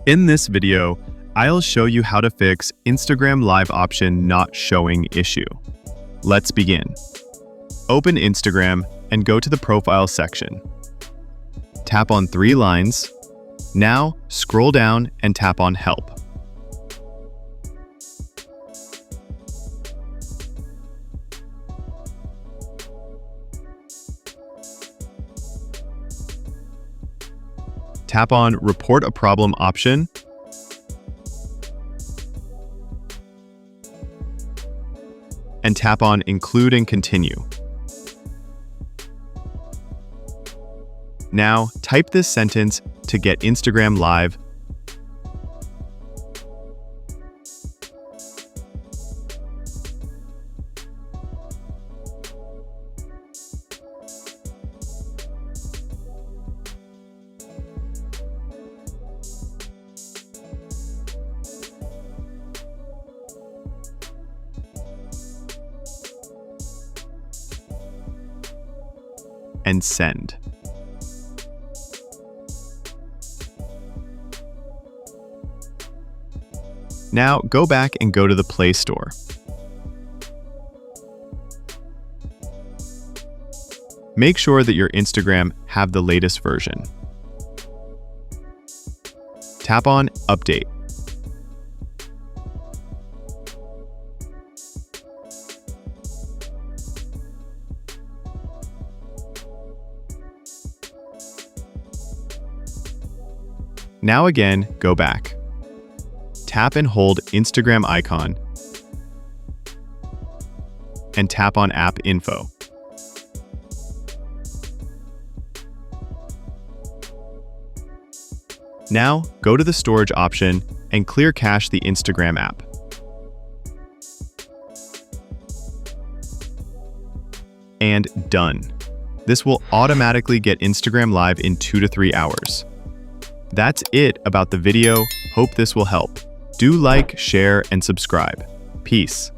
In this video, I'll show you how to fix Instagram Live option not showing issue. Let's begin. Open Instagram and go to the profile section. Tap on 3 lines. Now, scroll down and tap on Help. Tap on Report a Problem option. And tap on Include and Continue. Now, type this sentence to get Instagram Live. And send. Now go back and go to the Play Store. Make sure that your Instagram have the latest version. Tap on Update. Now again, go back. Tap and hold Instagram icon and tap on App Info. Now, go to the storage option and clear cache the Instagram app. And done. This will automatically get Instagram Live in 2 to 3 hours. That's it about the video. Hope this will help. Do like, share, and subscribe. Peace.